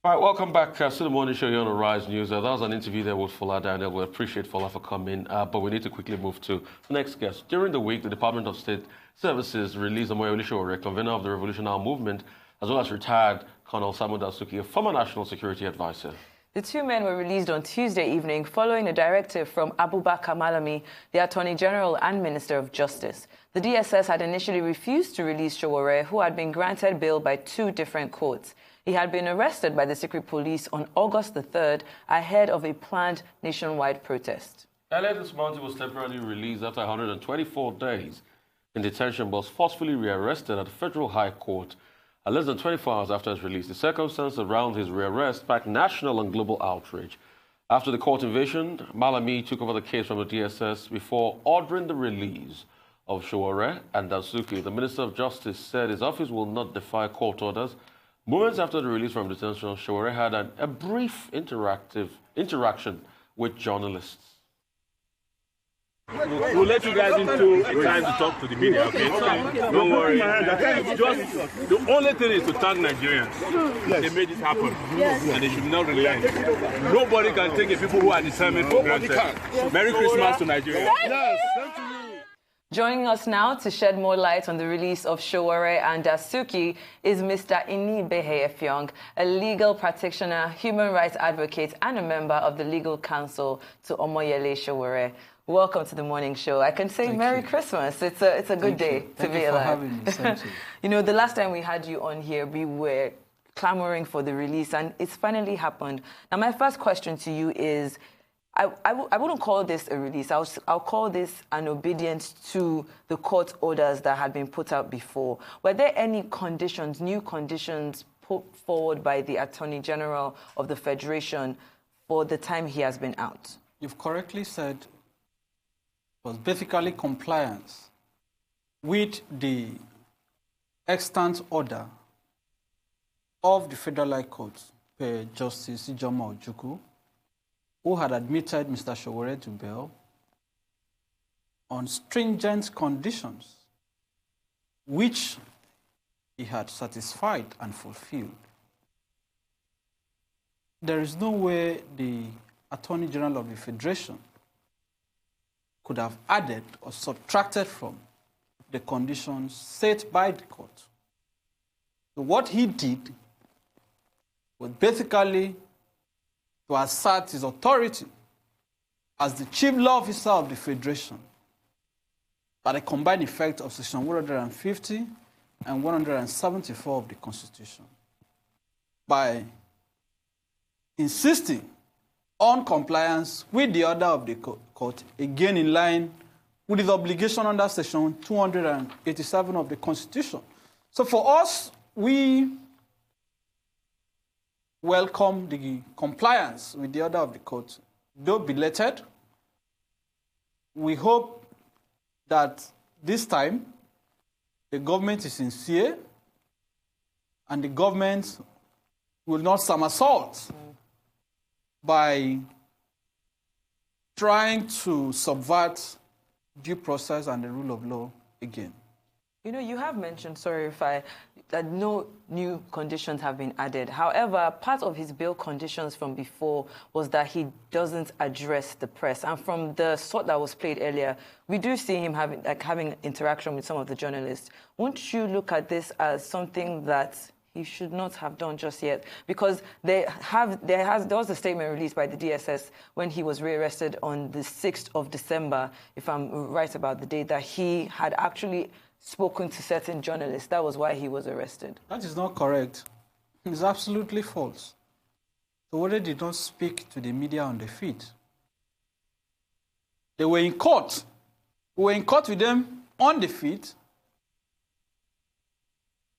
All right, welcome back to the morning show here on the Rise News. That was an interview there with Fola Daniel. We appreciate Fola for coming, but we need to quickly move to the next guest. During the week, the Department of State Services released Omoyele Sowore, convener of the RevolutionNow Movement, as well as retired Colonel Sambo Dasuki, a former national security advisor. The two men were released on Tuesday evening following a directive from Abubakar Malami, the Attorney General and Minister of Justice. The DSS had initially refused to release Sowore, who had been granted bail by two different courts. He had been arrested by the secret police on August the 3rd ahead of a planned nationwide protest. Earlier this month, he was temporarily released after 124 days in detention, but was forcefully rearrested at the Federal High Court less than 24 hours after his release. The circumstances around his rearrest sparked national and global outrage. After the court invasion, Malami took over the case from the DSS before ordering the release of Sowore and Dasuki. The Minister of Justice said his office will not defy court orders. Moments after the release from detention, Sowore had a brief interaction with journalists. We'll let you guys into time to talk to the media, okay? Don't worry. Just, the only thing is to thank Nigerians. They made it happen. And they should not relent. Nobody can take the people who are determined for granted. Merry Christmas to Nigeria. Yes, thank you. Joining us now to shed more light on the release of Sowore and Dasuki is Mr. Inibehe Effiong, a legal practitioner, human rights advocate, and a member of the legal counsel to Omoyele Sowore. Welcome to the morning show. I can say Merry Christmas. It's a good day to be alive. Thank you. You know, the last time we had you on here, we were clamoring for the release, and it's finally happened. Now, my first question to you is, I wouldn't call this a release. I'll call this an obedience to the court orders that had been put out before. Were there any conditions, new conditions put forward by the Attorney General of the Federation for the time he has been out? You've correctly said it was basically compliance with the extant order of the Federal High Court per Justice Ijoma Ojukwu, who had admitted Mr. Sowore to bail on stringent conditions, which he had satisfied and fulfilled. There is no way the Attorney General of the Federation could have added or subtracted from the conditions set by the court. So what he did was basically to assert his authority as the chief law officer of the Federation by the combined effect of Section 150 and 174 of the Constitution, by insisting on compliance with the order of the court, again in line with his obligation under Section 287 of the Constitution. So for us, we welcome the compliance with the order of the court. Though belated, we hope that this time the government is sincere and the government will not somersault by trying to subvert due process and the rule of law again. You know, you have mentioned, sorry if that no new conditions have been added. However, part of his bail conditions from before was that he doesn't address the press. And from the sort that was played earlier, we do see him having interaction with some of the journalists. Won't you look at this as something that he should not have done just yet? Because there was a statement released by the DSS when he was rearrested on the 6th of December, if I'm right about the date, that he had actually spoken to certain journalists. That was why he was arrested. That is not correct. It's absolutely false. Sowore did not speak to the media on the feet. They were in court. We were in court with them on the feet.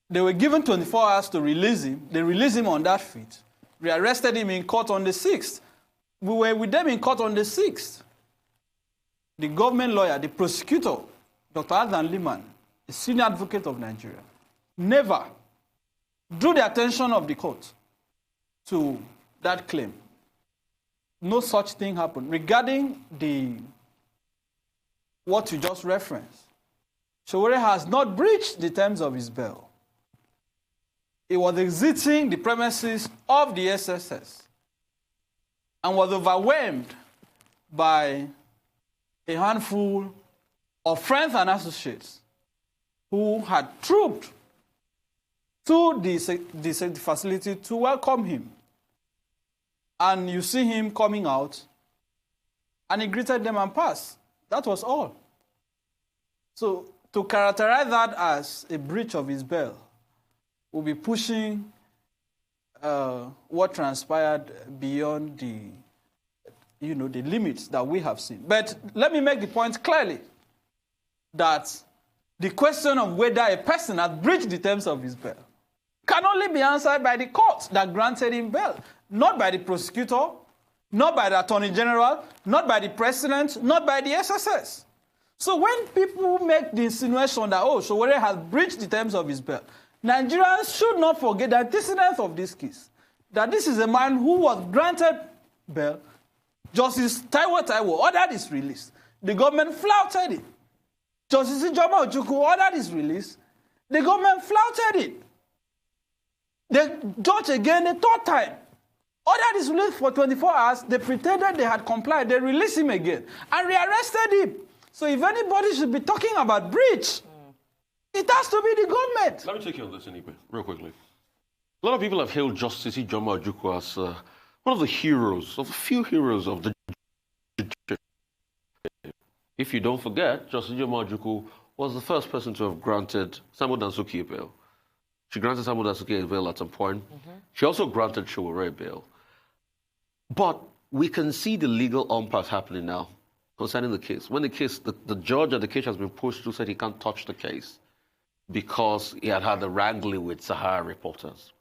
They were given 24 hours to release him. They released him on that feet. Rearrested him in court on the 6th. We were with them in court on the 6th. The government lawyer, the prosecutor, Dr. Adnan Liman, a senior advocate of Nigeria, never drew the attention of the court to that claim. No such thing happened. Regarding what you just referenced, Sowore has not breached the terms of his bail. he was exiting the premises of the SSS and was overwhelmed by a handful of friends and associates who had trooped to the facility to welcome him. And you see him coming out, and he greeted them and passed. That was all. So to characterize that as a breach of his bail will be pushing what transpired beyond the limits that we have seen. But let me make the point clearly that the question of whether a person has breached the terms of his bail can only be answered by the court that granted him bail, not by the prosecutor, not by the Attorney General, not by the President, not by the SSS. So when people make the insinuation that, Sowore has breached the terms of his bail, Nigerians should not forget the antecedents of this case, that this is a man who was granted bail. Justice Taiwo ordered his release. The government flouted it. Justice Ijoma Ojukwu ordered his release. The government flouted it. The judge again, the third time, ordered his release for 24 hours. They pretended they had complied. They released him again and rearrested him. So if anybody should be talking about breach, it has to be the government. Let me take you on this, Inibehe, real quickly. A lot of people have hailed Justice Ijoma Ojukwu as one of the heroes, of the few heroes of the judiciary. If you don't forget, Justice Ijoma Ojukwu was the first person to have granted Sambo Dasuki a bail. She granted Sambo Dasuki a bail at some point. She also granted Sowore a bail. But we can see the legal impasse happening now concerning the case. When the judge at the case has been pushed to said he can't touch the case because he had a wrangling with Sahara reporters.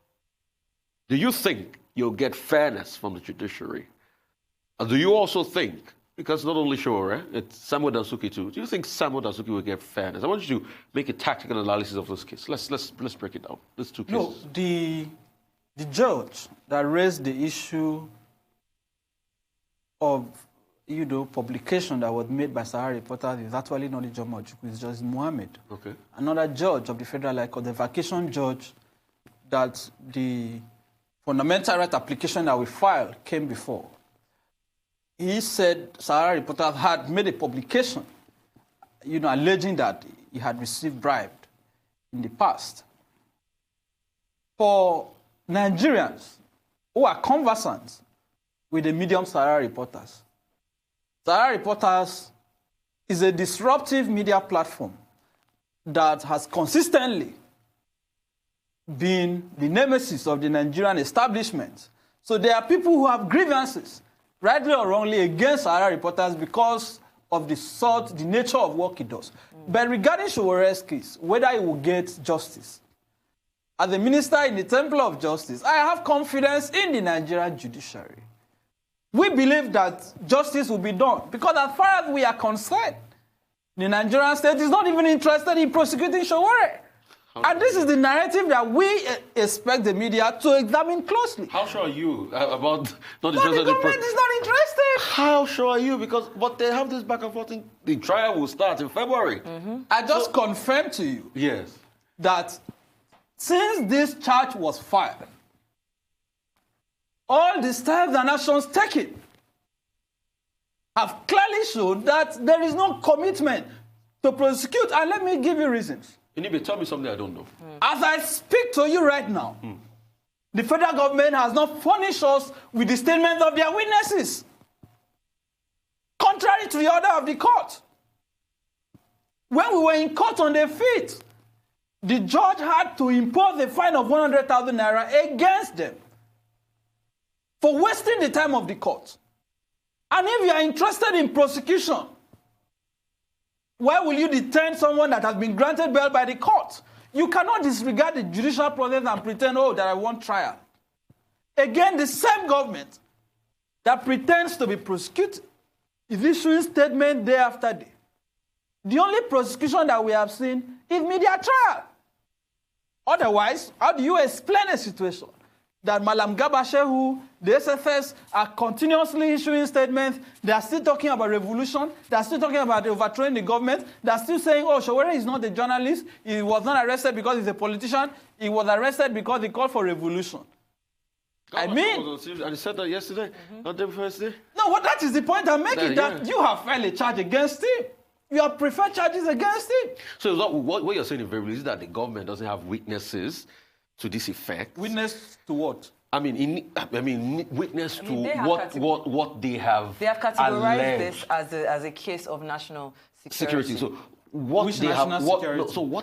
Do you think you'll get fairness from the judiciary? And do you also think, because not only Sowore, it's Sambo Dasuki too, do you think Sambo Dasuki will get fairness? I want you to make a tactical analysis of this case. Let's break it down. These two cases. No, the judge that raised the issue of publication that was made by Sahara reporters is actually not Ijoma Ojukwu, it's just Mohammed. Okay. Another judge of the Federal High Court, the vacation judge that the fundamental right application that we filed came before. He said Sahara reporters had made a publication, alleging that he had received bribe in the past. For Nigerians who are conversant with the medium Sahara reporters, Sahara Reporters is a disruptive media platform that has consistently been the nemesis of the Nigerian establishment. So there are people who have grievances, rightly or wrongly, against Sahara Reporters because of the nature of work it does. But regarding Sowore's case, whether he will get justice, as a minister in the Temple of Justice, I have confidence in the Nigerian judiciary. We believe that justice will be done because as far as we are concerned, the Nigerian state is not even interested in prosecuting Sowore. And this is the narrative that we expect the media to examine closely. How sure are you about not the government is not interested. How sure are you? But they have this back and forth. The trial will start in February. I just confirm to you that since this charge was filed, all the steps and actions taken have clearly shown that there is no commitment to prosecute. And let me give you reasons. Inibehe, tell me something I don't know. As I speak to you right now, the federal government has not furnished us with the statements of their witnesses, contrary to the order of the court. When we were in court on the 5th, the judge had to impose a fine of 100,000 naira against them for wasting the time of the court. And if you are interested in prosecution, why will you detain someone that has been granted bail by the court? You cannot disregard the judicial process and pretend, that I want trial. Again, the same government that pretends to be prosecuted is issuing statements day after day. The only prosecution that we have seen is media trial. Otherwise, how do you explain a situation? that Malam Gabashehu, the SFS are continuously issuing statements. They are still talking about revolution. They are still talking about overthrowing the government. They are still saying, oh, Sowore is not a journalist. He was not arrested because he's a politician. He was arrested because he called for revolution. I mean... And he said that yesterday, not the first day? No, well, that is the point I'm making, that you have filed a charge against him. You have preferred charges against him. So what you're saying in verbally is that the government doesn't have witnesses to this effect. Witness to what? Witness to what they have. They have categorized alleged. this as a case of national security. So what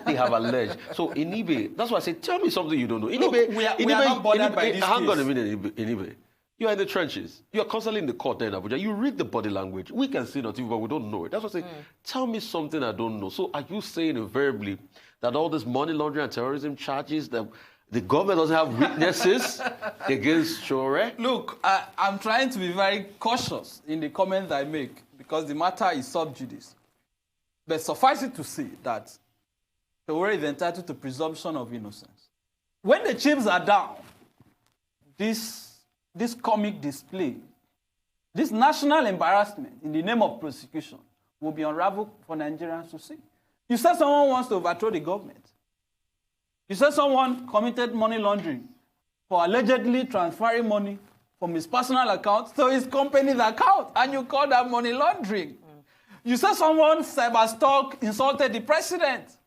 they have alleged. So Inibehe, that's why I say, tell me something you don't know. Inibehe, we are not bothered by this hang case. on a minute, Inibehe. You are in the trenches. You are constantly in the court there in Abuja. You read the body language. We can see it on TV, but we don't know it. That's what I say. Tell me something I don't know. So are you saying invariably that all this money laundering and terrorism charges, that the government doesn't have witnesses against Sowore? Look, I'm trying to be very cautious in the comments I make because the matter is sub judice. But suffice it to say that Sowore is entitled to presumption of innocence. When the chips are down, this comic display, this national embarrassment in the name of prosecution will be unraveled for Nigerians to see. You said someone wants to overthrow the government. You said someone committed money laundering for allegedly transferring money from his personal account to his company's account, and you call that money laundering. You said someone cyberstalked, insulted the president.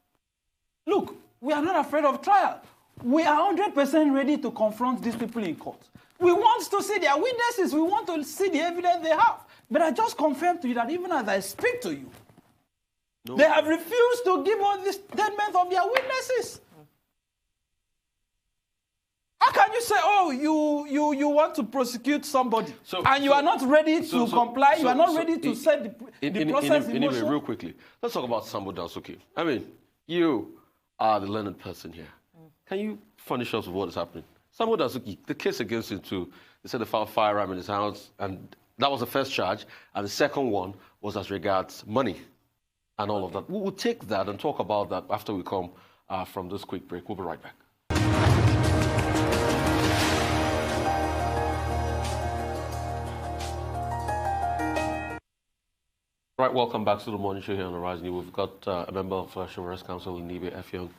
Look, we are not afraid of trial. We are 100% ready to confront these people in court. We want to see their witnesses. We want to see the evidence they have. But I just confirm to you that even as I speak to you, they have refused to give us the statements of their witnesses. How can you say, oh, you want to prosecute somebody, and you are not ready to comply, you are not ready to set the process in motion? Real quickly, let's talk about Sambo Dasuki. I mean, you are the learned person here. Can you furnish us with what is happening? Sambo Dasuki, the case against him too, they said they found a firearm in his house, and that was the first charge, and the second one was as regards money and all of that. We'll take that and talk about that after we come from this quick break. We'll be right back. Right, welcome back to the morning show here on the Rise. We've got a member of Sowore's Counsel, Inibehe Effiong,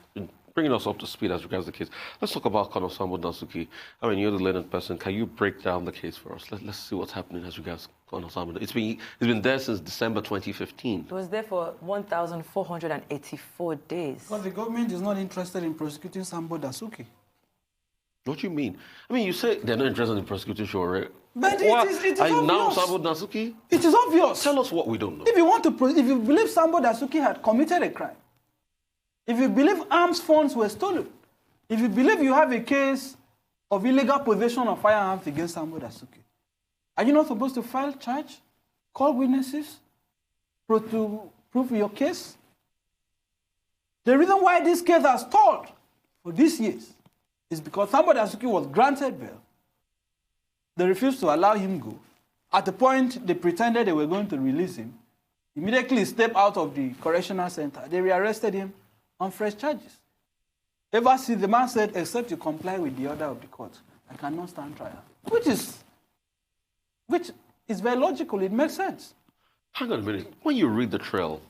bringing us up to speed as regards the case. Let's talk about Colonel Sambo Dasuki. I mean, you're the learned person. Can you break down the case for us? Let's see what's happening as regards Colonel Sambo. It's been there since December 2015. It was there for 1,484 days. Because the government is not interested in prosecuting Sambo Dasuki. What do you mean? I mean, you say they're not interested in prosecuting Sowore. But it is obvious. Now Sambo Dasuki? It is obvious. Tell us what we don't know. If you believe Sambo Dasuki had committed a crime, if you believe arms funds were stolen, if you believe you have a case of illegal possession of firearms against Sambo Dasuki, are you not supposed to file charge, call witnesses, to prove your case? The reason why this case has stalled for these years is because Sambo Dasuki was granted bail. They refused to allow him go. At the point they pretended they were going to release him, immediately stepped out of the correctional center. They rearrested him on fresh charges. Ever since, the man said, except you comply with the order of the court, I cannot stand trial. Which is very logical. It makes sense. Hang on a minute. When you read the trail,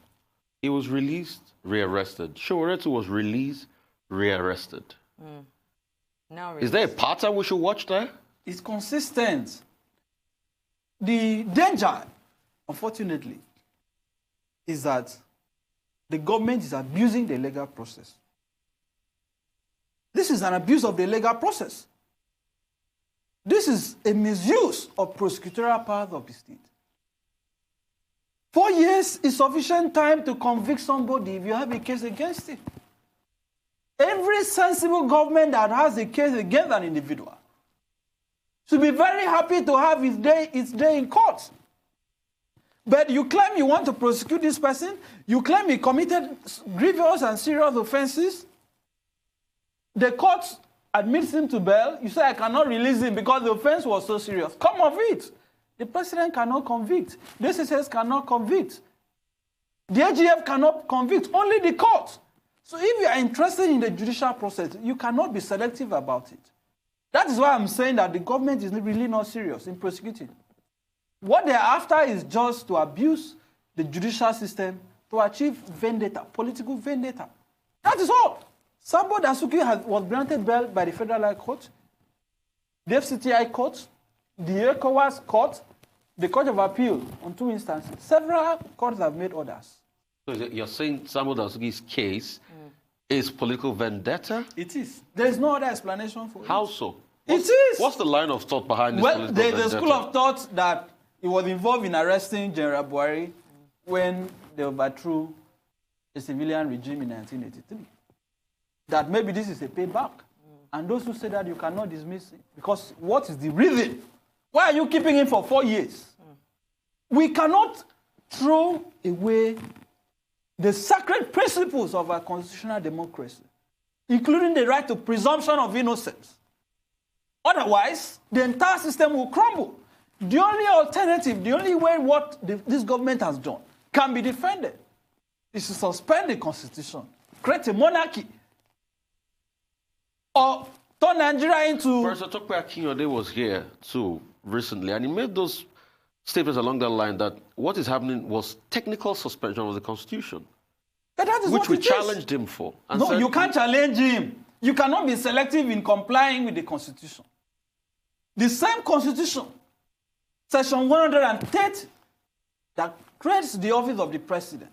he was released, rearrested. Sowore was released, rearrested. Now is there a pattern we should watch there? It's consistent. The danger, unfortunately, is that the government is abusing the legal process. This is an abuse of the legal process. This is a misuse of prosecutorial powers of the state. 4 years is sufficient time to convict somebody if you have a case against him. Every sensible government that has a case against an individual should be very happy to have its day in court. But you claim you want to prosecute this person, you claim he committed grievous and serious offenses, the court admits him to bail, you say, I cannot release him because the offense was so serious. Come of it. The president cannot convict. The SSS cannot convict. The AGF cannot convict. Only the court. So if you are interested in the judicial process, you cannot be selective about it. That is why I'm saying that the government is really not serious in prosecuting. What they're after is just to abuse the judicial system to achieve vendetta, political vendetta. That is all. Sambo Dasuki was granted bail by the Federal High Court, the FCTI Court, the ECOWAS Court, the Court of Appeal on 2 instances. Several courts have made orders. So you're saying Sambo Dasuki's case is political vendetta? It is. There is no other explanation for it. How so? It is. What's the line of thought behind this Well, political there's a school of thought that he was involved in arresting General Buhari when they overthrew a civilian regime in 1983. That maybe this is a payback. And those who say that you cannot dismiss it. Because what is the reason? Why are you keeping him for 4 years? We cannot throw away the sacred principles of our constitutional democracy, including the right to presumption of innocence. Otherwise, the entire system will crumble. The only alternative, the only way what this government has done can be defended is to suspend the constitution, create a monarchy, or turn Nigeria into... Professor Tope Akinyode was here too recently, and he made those statements along that line that what is happening was technical suspension of the Constitution, but that is which what we it challenged is. him for. And No, said, you can't challenge him. You cannot be selective in complying with the Constitution. The same Constitution, Section 130, that creates the office of the President.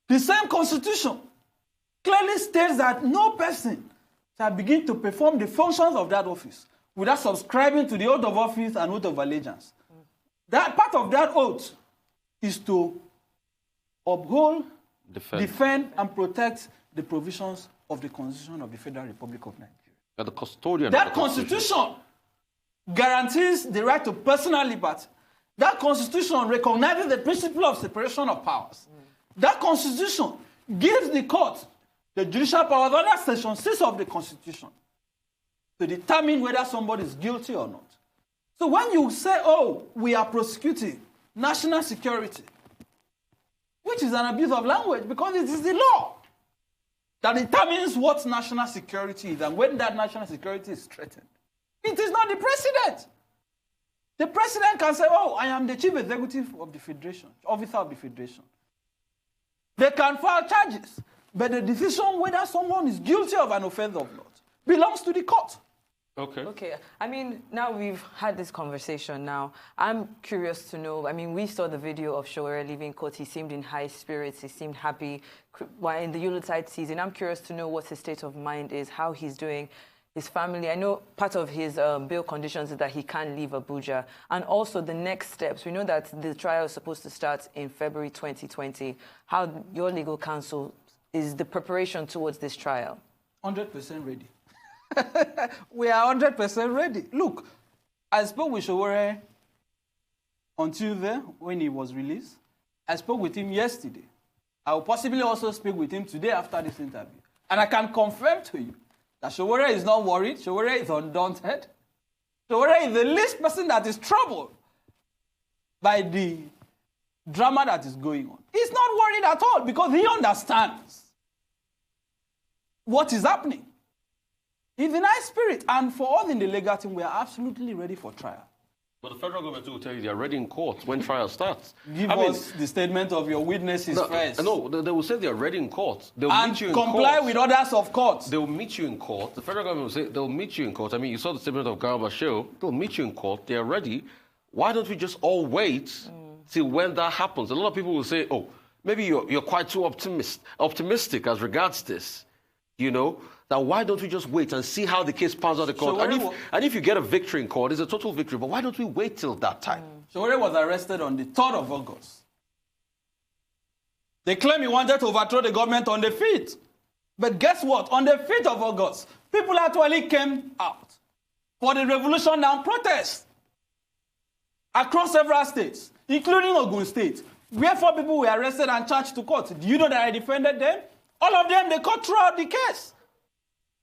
The same Constitution clearly states that no person shall begin to perform the functions of that office without subscribing to the oath of office and oath of allegiance. That part of that oath is to uphold, defend and protect the provisions of the Constitution of the Federal Republic of Nigeria. the custodian That of the Constitution guarantees the right to personal liberty. That Constitution recognizes the principle of separation of powers. That Constitution gives the court the judicial powers under Section 6 of the Constitution to determine whether somebody is guilty or not. So when you say, oh, we are prosecuting national security, which is an abuse of language because it is the law that determines what national security is and when that national security is threatened. It is not the president. The president can say, oh, I am the chief executive of the federation, officer of the federation. They can file charges, but the decision whether someone is guilty of an offense or not belongs to the court. Okay. Okay. I mean, now we've had this conversation now. I'm curious to know, I mean, we saw the video of Sowore leaving court. He seemed in high spirits. He seemed happy. While in the Yuletide season, I'm curious to know what his state of mind is, how he's doing, his family. I know part of his bail conditions is that he can't leave Abuja. And also the next steps. We know that the trial is supposed to start in February 2020. How your legal counsel is the preparation towards this trial? 100% ready. We are 100% ready. Look, I spoke with Sowore on Tuesday when he was released. I spoke with him yesterday. I will possibly also speak with him today after this interview. And I can confirm to you that Sowore is not worried. Sowore is undaunted. Sowore is the least person that is troubled by the drama that is going on. He's not worried at all because he understands what is happening. He's in high spirit. And for us in the legal team, we are absolutely ready for trial. But the federal government will tell you they are ready in court when trial starts. Give us the statement of your witnesses first. No, they will say they are ready in court. They will And meet you in court. comply with orders of court. They will meet you in court. The federal government will say they'll meet you in court. I mean, you saw the statement of Garba Shehu. They'll meet you in court. They are ready. Why don't we just all wait till when that happens? A lot of people will say, oh, maybe you're quite too optimistic as regards this. You know, that why don't we just wait and see how the case pans out the court? And if you get a victory in court, it's a total victory. But why don't we wait till that time? Sowore was arrested on the 3rd of August. They claim he wanted to overthrow the government on the 5th. But guess what? On the 5th of August, people actually came out for the RevolutionNow protest across several states, including Ogun State, where 4 people were arrested and charged to court. Do you know that I defended them? All of them, they court throughout the case.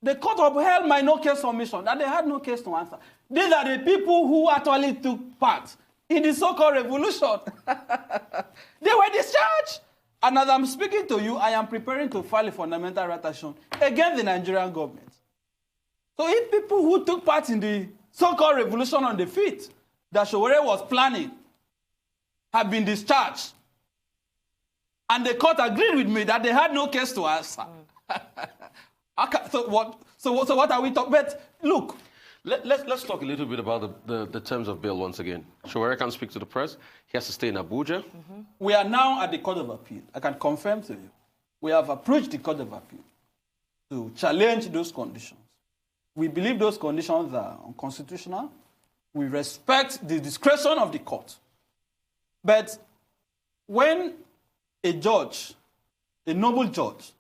The court upheld my no case submission, that they had no case to answer. These are the people who actually took part in the so-called revolution. They were discharged. And as I'm speaking to you, I am preparing to file a fundamental right action against the Nigerian government. So if people who took part in the so-called revolution on the feet that Sowore was planning have been discharged, and the court agreed with me that they had no case to answer. So what are we talking about? Look. Let's talk a little bit about the terms of bail once again. Sowore can speak to the press. He has to stay in Abuja. We are now at the Court of Appeal. I can confirm to you. We have approached the Court of Appeal to challenge those conditions. We believe those conditions are unconstitutional. We respect the discretion of the court. But when a judge, a noble judge,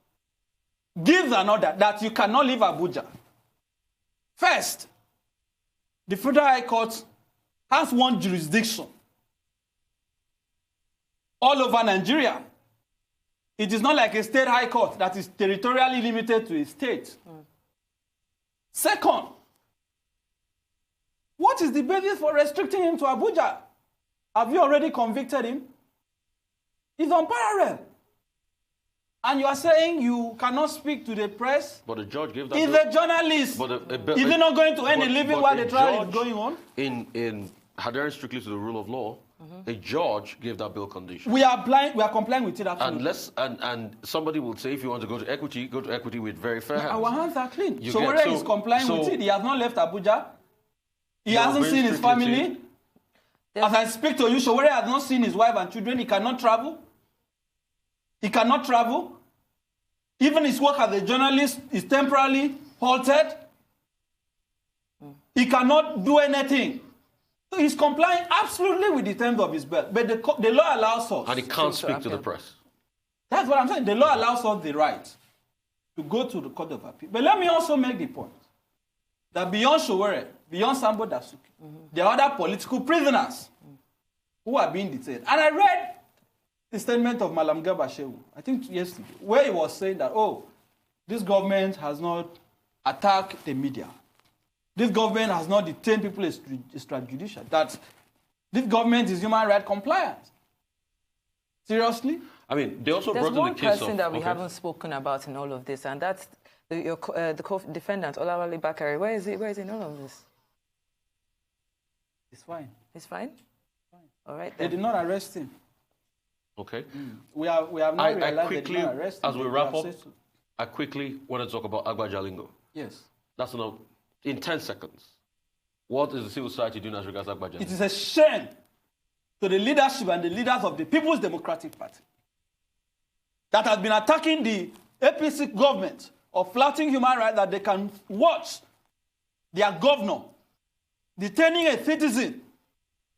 gives an order that you cannot leave Abuja, first, the Federal High Court has one jurisdiction all over Nigeria. It is not like a state high court that is territorially limited to a state. Second, what is the basis for restricting him to Abuja? Have you already convicted him? He's unparalleled. And you are saying you cannot speak to the press? But the judge gave that. He's a journalist. Is he not going to earn a living while the trial is going on? In adhering strictly to the rule of law, a judge gave that bail condition. We are complying with it. Absolutely. And somebody will say, if you want to go to equity with very fair hands. Our hands are clean. Sowore is complying with it. He has not left Abuja. He hasn't seen his family. As I speak to you, Sowore has not seen his wife and children. He cannot travel. He cannot travel. Even his work as a journalist is temporarily halted. He cannot do anything. So he's complying absolutely with the terms of his bail. But the law allows us. And he can't speak to the press. That's what I'm saying. The law allows us the right to go to the Court of Appeal. But let me also make the point that beyond Sowore, beyond Sambo Dasuki, there are other political prisoners who are being detained. And I read the statement of Malam Garba Shehu, I think yesterday, where he was saying that, oh, this government has not attacked the media. This government has not detained people extrajudicial. That this government is human rights compliant. Seriously? I mean, they also There's brought in the case of... There's one person that we haven't spoken about in all of this, and that's the co-defendant, Olawale Bakare. Where is he in all of this? It's fine. He's fine? Fine. All right, then. They did not arrest him. Okay. We have not realized they did not arrest him. As we wrap up, I quickly want to talk about Abuja Lingo. Yes. That's enough. In 10 seconds, what is the civil society doing as regards Abuja? It is a shame to the leadership and the leaders of the People's Democratic Party that has been attacking the APC government of flouting human rights, that they can watch their governor detaining a citizen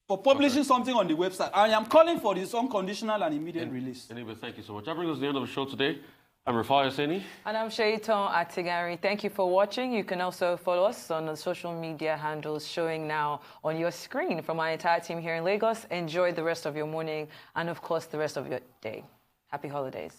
for publishing something on the website. I am calling for his unconditional and immediate release. Anyway, thank you so much. That brings us to the end of the show today. I'm Rufai, Oseni. And I'm Seyitan Atigirin. Thank you for watching. You can also follow us on the social media handles showing now on your screen from our entire team here in Lagos. Enjoy the rest of your morning and, of course, the rest of your day. Happy holidays.